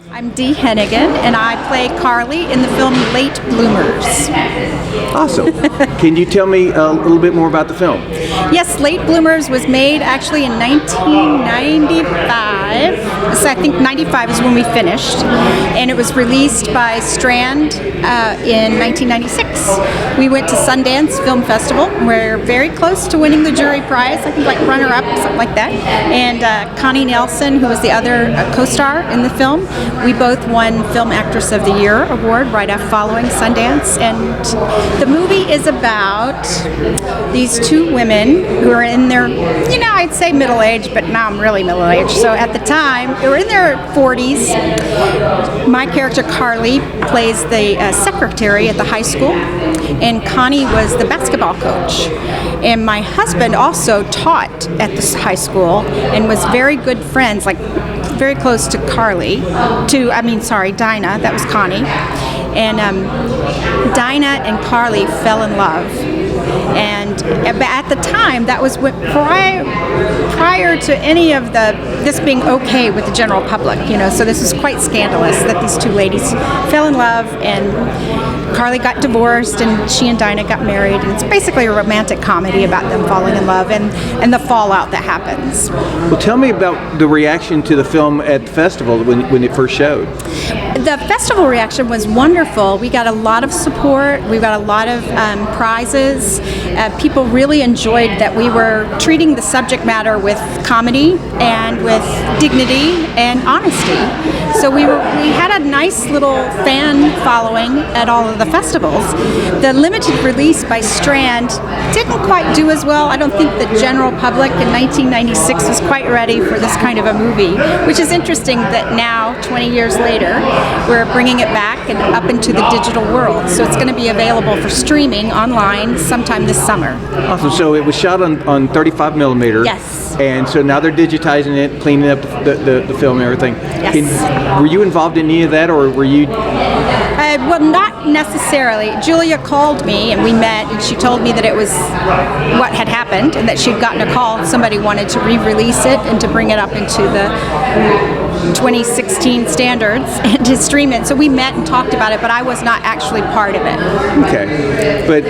I'm Dee Hennigan, and I play Carly in the film Late Bloomers. Awesome. Can you tell me a little bit more about the film? Yes, Late Bloomers was made actually in 1995. So I think 95 is when we finished. And it was released by Strand in 1996. We went to Sundance Film Festival. We're very close to winning the jury prize. I think like runner-up, something like that. And Connie Nelson, who was the other co-star in the film, we both won Film Actress of the Year award right after following Sundance. And the movie is about these two women who are in their, I'd say middle age, but now I'm really middle aged. So at the time, they were in their 40s. My character Carly plays the secretary at the high school, and Connie was the basketball coach. And my husband also taught at this high school and was very good friends, like very close to Dinah, that was Connie. And Dinah and Carly fell in love. And at the time, that was prior to any of this being okay with the general public, so this was quite scandalous that these two ladies fell in love, and Carly got divorced and she and Dinah got married, and it's basically a romantic comedy about them falling in love and the fallout that happens. Well, tell me about the reaction to the film at the festival when it first showed. The festival reaction was wonderful. We got a lot of support. We got a lot of prizes. People really enjoyed that we were treating the subject matter with comedy and with dignity and honesty. So we had a nice little fan following at all of the festivals. The limited release by Strand didn't quite do as well. I don't think the general public in 1996 was quite ready for this kind of a movie, which is interesting that now, 20 years later, we're bringing it back and up into the digital world. So it's going to be available for streaming online sometime this summer. Awesome. So it was shot on 35 millimeter. Yes. And so now they're digitizing it, cleaning up the film and everything. Yes. Were you involved in any of that, or were you? Well, not necessarily. Julia called me and we met, and she told me that it was what had happened and that she'd gotten a call. Somebody wanted to re-release it and to bring it up into the 2016 standards and to stream it. So we met and talked about it, but I was not actually part of it. Okay. But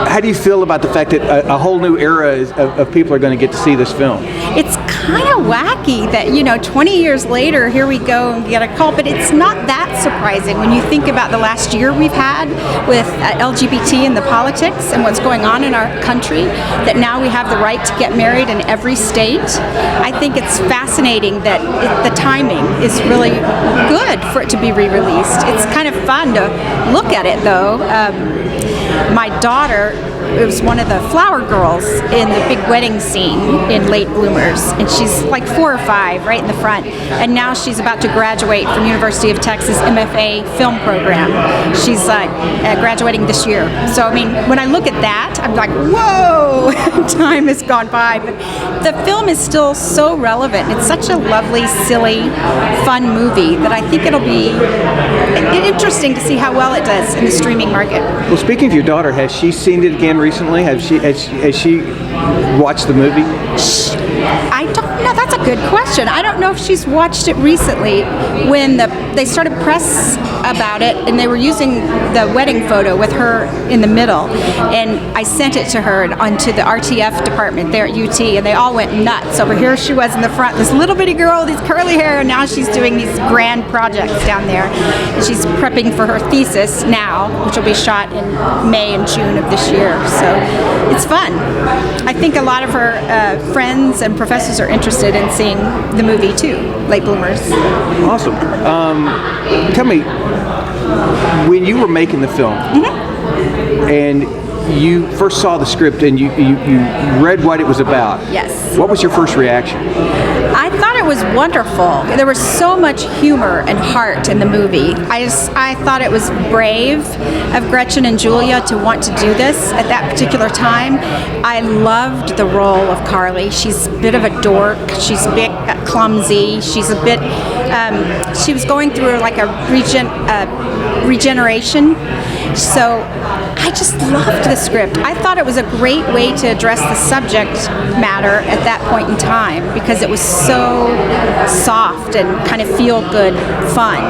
how do you feel about the fact that a whole new era of people are going to get to see this film? It's kind of wacky that, 20 years later, here we go and get a call, but it's not that surprising when you think about the last year we've had with LGBT and the politics and what's going on in our country, that now we have the right to get married in every state. I think it's fascinating that the timing is really good for it to be re-released. It's kind of fun to look at it, though. My daughter was one of the flower girls in the big wedding scene in Late Bloomers, and she's like 4 or 5 right in the front, and now she's about to graduate from University of Texas MFA film program. She's graduating this year. So I mean, when I look at that, I'm like, whoa, time has gone by, but the film is still so relevant. It's such a lovely, silly, fun movie that I think it'll be interesting to see how well it does in the streaming market. Well, speaking of your daughter, has she seen it again recently? Has she watched the movie? I don't know. That's a good question. I don't know if she's watched it recently. When they started press about it, and they were using the wedding photo with her in the middle, and I sent it to her onto the RTF department there at UT, and they all went nuts. Over here she was in the front, this little bitty girl with these curly hair, and now she's doing these grand projects down there. And she's prepping for her thesis now, which will be shot in May and June of this year. So it's fun. I think a lot of her friends and professors are interested in seeing the movie too, Late Bloomers. Awesome. Tell me, when you were making the film, and you first saw the script and you read what it was about. Yes. What was your first reaction? I thought it was wonderful. There was so much humor and heart in the movie. I thought it was brave of Gretchen and Julia to want to do this at that particular time. I loved the role of Carly. She's a bit of a dork. She's a bit clumsy. She's a bit. She was going through like a regeneration. So I just loved the script. I thought it was a great way to address the subject matter at that point in time because it was so soft and kind of feel-good fun.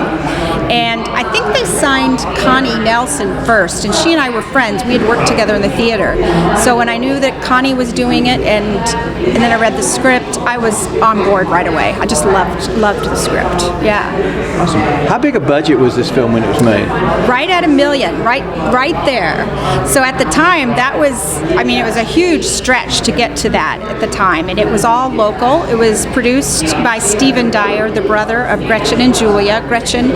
And I think they signed Connie Nelson first, and she and I were friends. We had worked together in the theater. So when I knew that Connie was doing it, and then I read the script, I was on board right away. I just loved the script. Yeah. Awesome. How big a budget was this film when it was made? Right at $1 million, right there. So at the time, that was, I mean, it was a huge stretch to get to that at the time, and it was all local. It was produced by Stephen Dyer, the brother of Gretchen and Julia. Gretchen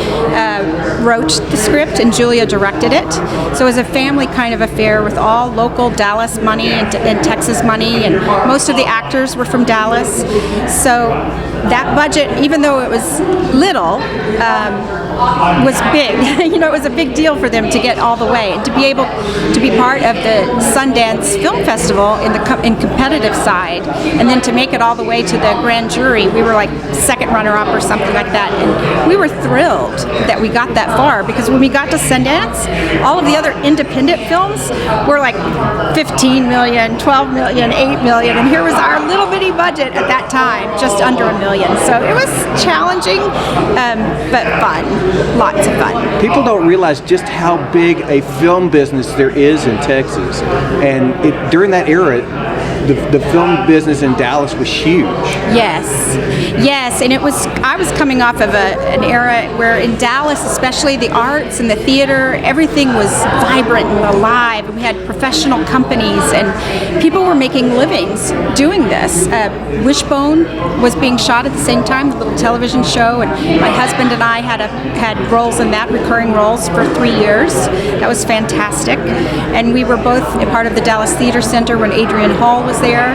wrote the script and Julia directed it. So it was a family kind of affair with all local Dallas money and Texas money, and most of the actors were from Dallas. So that budget, even though it was little, was big. You know, it was a big deal for them to get all the way and to be able to be part of the Sundance Film Festival in competitive side, and then to make it all the way to the grand jury. We were like second runner-up or something like that, and we were thrilled that we got that far, because when we got to Sundance, all of the other independent films were like 15 million, 12 million, 8 million, and here was our little bitty budget at that time, just under $1 million. So it was challenging, but fun. Lots of fun. People don't realize just how big a film business there is in Texas, and during that era, the film business in Dallas was huge. Yes, and I was coming off of an era where in Dallas, especially, the arts and the theater, everything was vibrant and alive, and we had professional companies, and people were making livings doing this. Wishbone was being shot at the same time, the little television show, and my husband and I had roles in that, recurring roles, for 3 years. That was fantastic. And we were both a part of the Dallas Theater Center when Adrian Hall was there.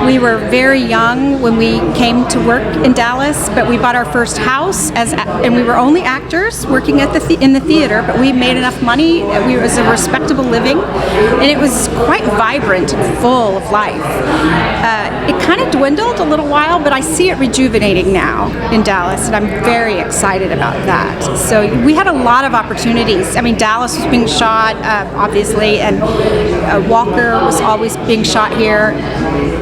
We were very young when we came to work in Dallas, but we bought our first house and we were only actors working at in the theater, but we made enough money. It was a respectable living, and it was quite vibrant and full of life. It kind of dwindled a little while, but I see it rejuvenating now in Dallas, and I'm very excited about that. So we had a lot of opportunities. I mean, Dallas was being shot, obviously, and Walker was always being shot here,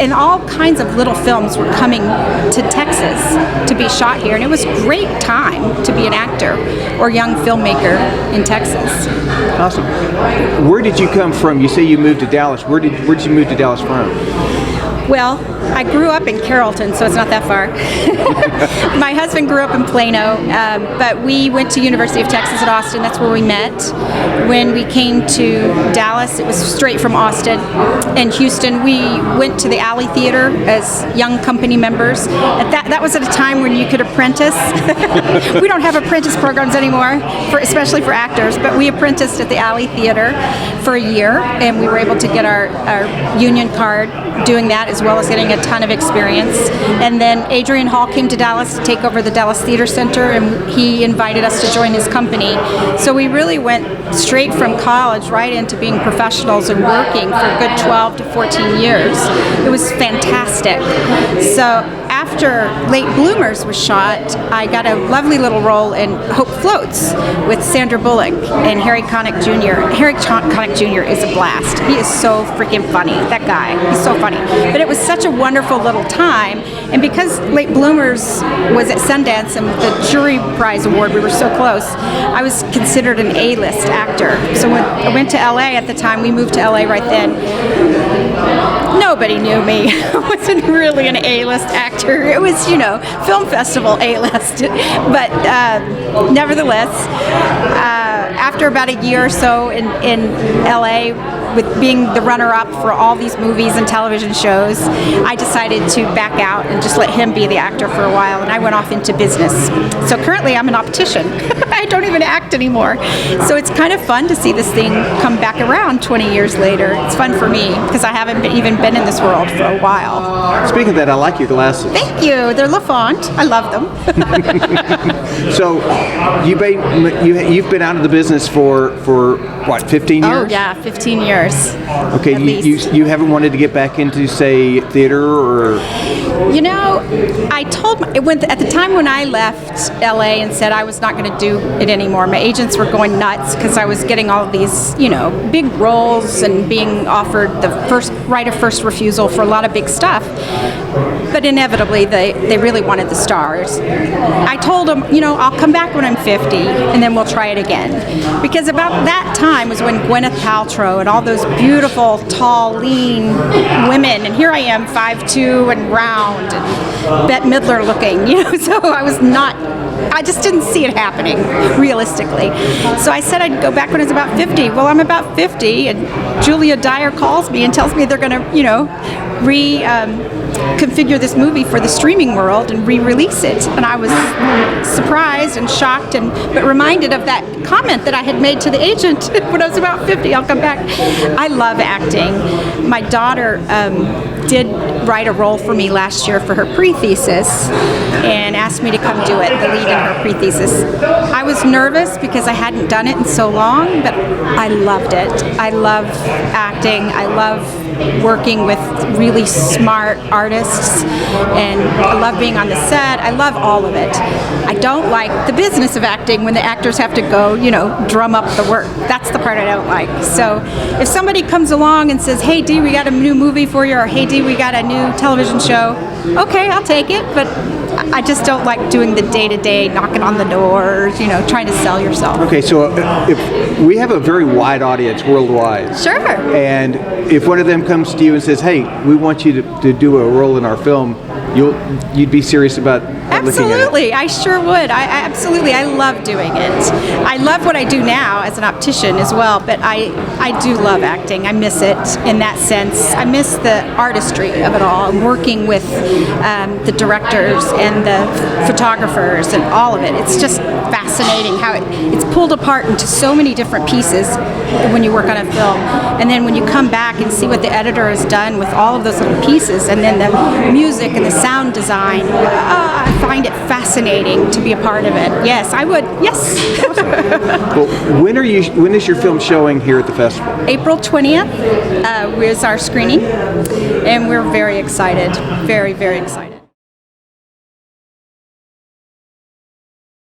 and all kinds of little films were coming to Texas to be shot here, and it was a great time to be an actor or young filmmaker in Texas. Awesome. Where did you come from? You say you moved to Dallas. Where did you move to Dallas from? Well, I grew up in Carrollton, so it's not that far. My husband grew up in Plano, but we went to University of Texas at Austin. That's where we met. When we came to Dallas, it was straight from Austin. And Houston, we went to the Alley Theater as young company members. That was at a time when you could apprentice. We don't have apprentice programs anymore, especially for actors, but we apprenticed at the Alley Theater for a year, and we were able to get our union card doing that, as well as getting a ton of experience. And then Adrian Hall came to Dallas to take over the Dallas Theater Center, and he invited us to join his company. So we really went straight from college right into being professionals and working for a good 12 to 14 years. It was fantastic. So after Late Bloomers was shot, I got a lovely little role in Hope Floats with Sandra Bullock and Harry Connick Jr. Harry Connick Jr. is a blast. He is so freaking funny, that guy. He's so funny. But it was such a wonderful little time, and because Late Bloomers was at Sundance and the Jury Prize Award, we were so close, I was considered an A-list actor. So when I went to LA at the time, we moved to LA right then, nobody knew me. I wasn't really an A-list actor. It was, film festival A-list. But nevertheless, after about a year or so in LA, with being the runner-up for all these movies and television shows, I decided to back out and just let him be the actor for a while, and I went off into business. So currently I'm an optician. I don't even act anymore. So it's kind of fun to see this thing come back around 20 years later. It's fun for me because I haven't even been in this world for a while. Speaking of that, I like your glasses. Thank you. They're LaFont. I love them. So you've been out of the business for what, 15 years? Oh yeah, 15 years. Okay, you haven't wanted to get back into, say, theater or? I told at the time when I left LA and said I was not going to do it anymore, my agents were going nuts because I was getting all of these, big roles and being offered the right of first refusal for a lot of big stuff. But inevitably, they really wanted the stars. I told them, I'll come back when I'm 50, and then we'll try it again. Because about that time was when Gwyneth Paltrow and all those beautiful, tall, lean women, and here I am, 5'2" and round, and Bette Midler looking, so I just didn't see it happening, realistically. So I said I'd go back when I was about 50. Well, I'm about 50, and Julia Dyer calls me and tells me they're going to, reconfigure this movie for the streaming world and re-release it. And I was surprised and shocked, but reminded of that comment that I had made to the agent when I was about 50. I'll come back. I love acting. My daughter did write a role for me last year for her pre-thesis and asked me to come do it, the lead in her pre-thesis. I was nervous because I hadn't done it in so long, but I loved it. I love acting. I love working with really smart artists, and I love being on the set. I love all of it. I don't like the business of acting when the actors have to go, drum up the work. That's the part I don't like. So if somebody comes along and says, hey Dee, we got a new movie for you, or hey Dee, we got a new television show, okay, I'll take it, but I just don't like doing the day-to-day knocking on the doors, trying to sell yourself. Okay, so if we have a very wide audience worldwide. Sure. And if one of them comes to you and says, hey, we want you to do a role in our film, you'd be serious about looking at it? Absolutely, I sure would. I love doing it. I love what I do now as an optician as well, but I do love acting. I miss it in that sense. I miss the artistry of it all, and working with the directors and the photographers and all of it. It's just fascinating how it's pulled apart into so many different pieces when you work on a film. And then when you come back and see what the editor has done with all of those little pieces, and then the music and the sound design, I find it fascinating to be a part of it. Yes, I would. Yes. Well, when is your film showing here at the festival? April 20th is our screening, and we're very excited. Very, very excited.